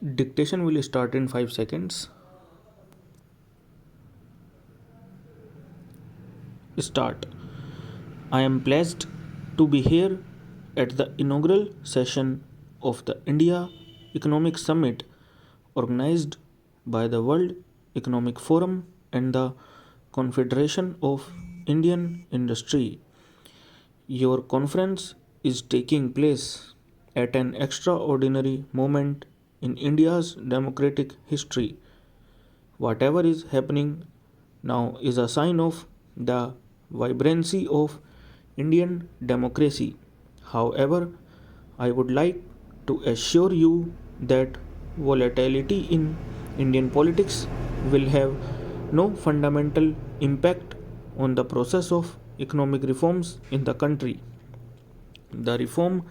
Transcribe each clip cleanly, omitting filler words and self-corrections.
Dictation will start in 5 seconds. Start. I am pleased to be here at the inaugural session of the India Economic Summit organized by the World Economic Forum and the Confederation of Indian Industry. Your conference is taking place at an extraordinary moment in India's democratic history. Whatever is happening now is a sign of the vibrancy of Indian democracy. However, I would like to assure you that volatility in Indian politics will have no fundamental impact on the process of economic reforms in the country. The reform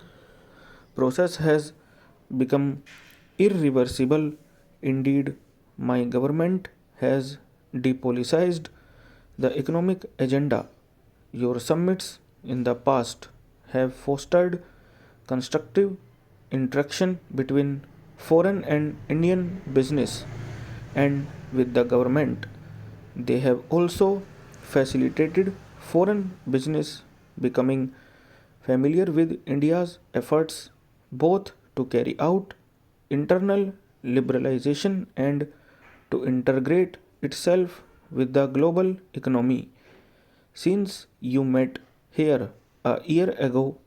process has become irreversible. Indeed, my government has depoliticized the economic agenda. Your summits in the past have fostered constructive interaction between foreign and Indian business and with the government. They have also facilitated foreign business becoming familiar with India's efforts both to carry out internal liberalization and to integrate itself with the global economy. Since you met here a year ago,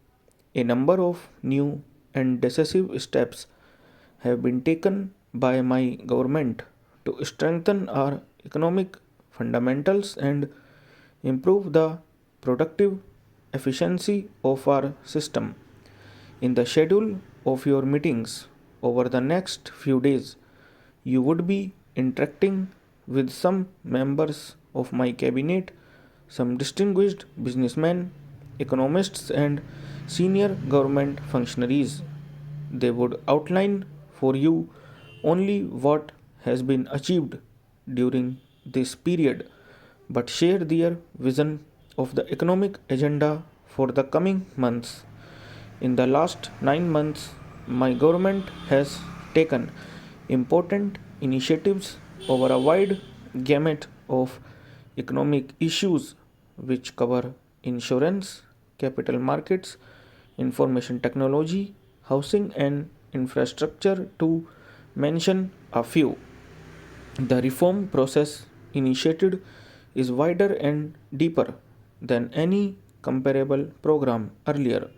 a number of new and decisive steps have been taken by my government to strengthen our economic fundamentals and improve the productive efficiency of our system. In the schedule of your meetings over the next few days, you would be interacting with some members of my cabinet, some distinguished businessmen, economists, and senior government functionaries. They would outline for you only what has been achieved during this period, but share their vision of the economic agenda for the coming months. In the last 9 months, my government has taken important initiatives over a wide gamut of economic issues which cover insurance, capital markets, information technology, housing, and infrastructure, to mention a few. The reform process initiated is wider and deeper than any comparable program earlier.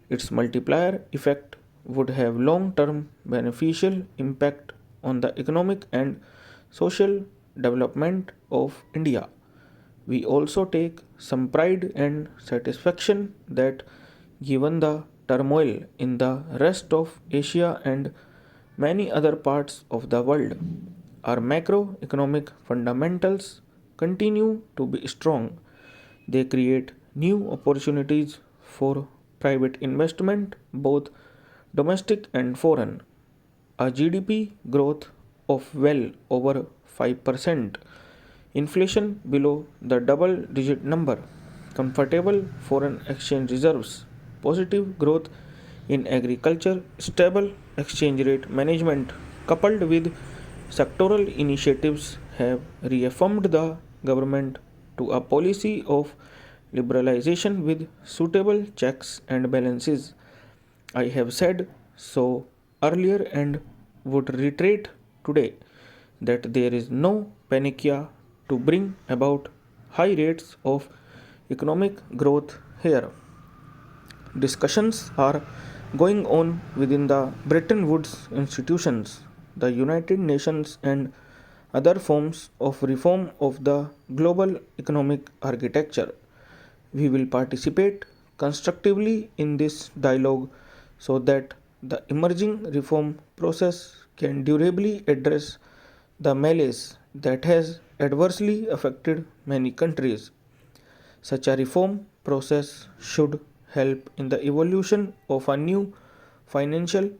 Its multiplier effect would have long term beneficial impact on the economic and social development of India. We also take some pride and satisfaction that, given the turmoil in the rest of Asia and many other parts of the world, our macroeconomic fundamentals continue to be strong. They create new opportunities for private investment, both domestic and foreign. A GDP growth of well over 5%, inflation below the double digit number, comfortable foreign exchange reserves, positive growth in agriculture, stable exchange rate management, coupled with sectoral initiatives, have reaffirmed the government to a policy of liberalization with suitable checks and balances. I have said so earlier and would reiterate today that there is no panacea to bring about high rates of economic growth here. Discussions are going on within the Bretton Woods institutions, the United Nations, and other forms of reform of the global economic architecture. We will participate constructively in this dialogue so that the emerging reform process can durably address the malaise that has adversely affected many countries. Such a reform process should help in the evolution of a new financial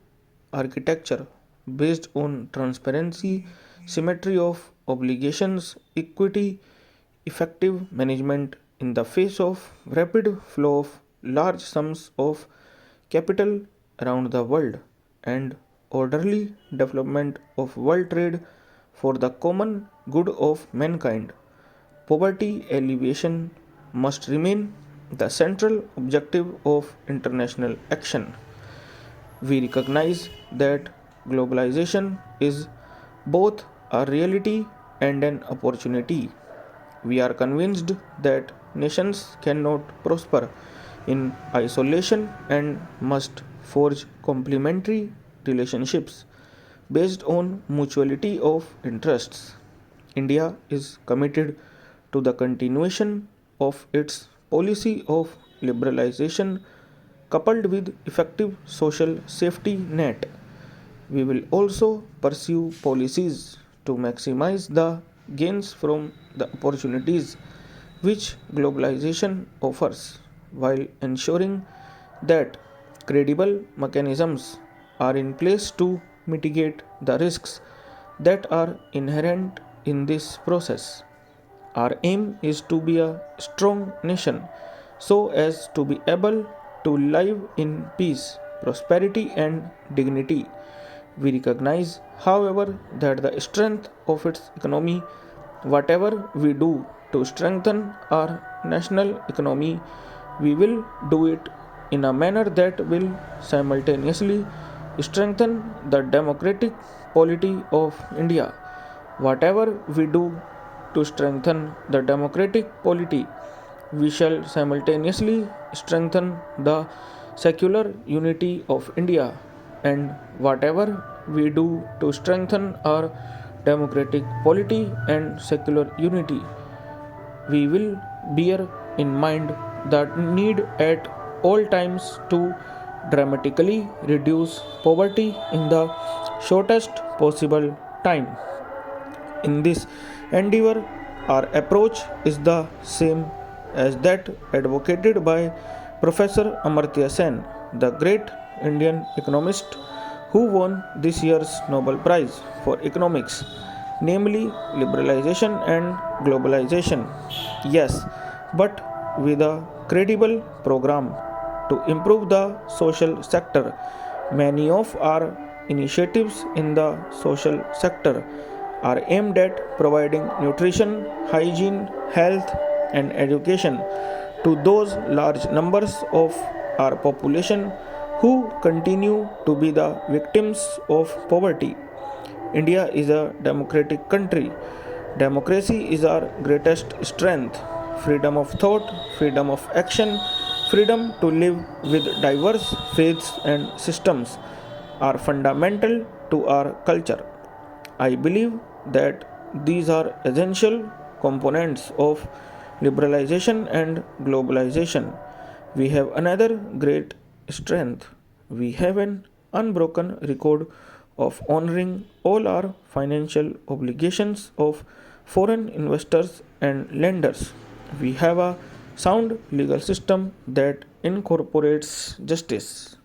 architecture based on transparency, symmetry of obligations, equity, effective management in the face of rapid flow of large sums of capital around the world, and orderly development of world trade for the common good of mankind. Poverty alleviation must remain the central objective of international action. We recognize that globalization is both a reality and an opportunity. We are convinced that nations cannot prosper in isolation and must forge complementary relationships based on mutuality of interests. India is committed to the continuation of its policy of liberalization coupled with effective social safety net. We will also pursue policies to maximize the gains from the opportunities which globalization offers while ensuring that credible mechanisms are in place to mitigate the risks that are inherent in this process. Our aim is to be a strong nation so as to be able to live in peace, prosperity, and dignity. We recognize, however, that the strength of its economy, whatever we do to strengthen our national economy, we will do it in a manner that will simultaneously strengthen the democratic polity of India. Whatever we do to strengthen the democratic polity, we shall simultaneously strengthen the secular unity of India, and whatever we do to strengthen our democratic polity and secular unity, we will bear in mind the need at all times to dramatically reduce poverty in the shortest possible time. In this endeavor, our approach is the same as that advocated by Professor Amartya Sen, the great Indian economist who won this year's Nobel Prize for Economics, namely liberalization and globalization. Yes, but with a credible program to improve the social sector. Many of our initiatives in the social sector are aimed at providing nutrition, hygiene, health, and education to those large numbers of our population who continue to be the victims of poverty. India is a democratic country. Democracy is our greatest strength. Freedom of thought, freedom of action, freedom to live with diverse faiths and systems are fundamental to our culture. I believe that these are essential components of liberalization and globalization. We have another great strength. We have an unbroken record of honoring all our financial obligations of foreign investors and lenders. We have a sound legal system that incorporates justice.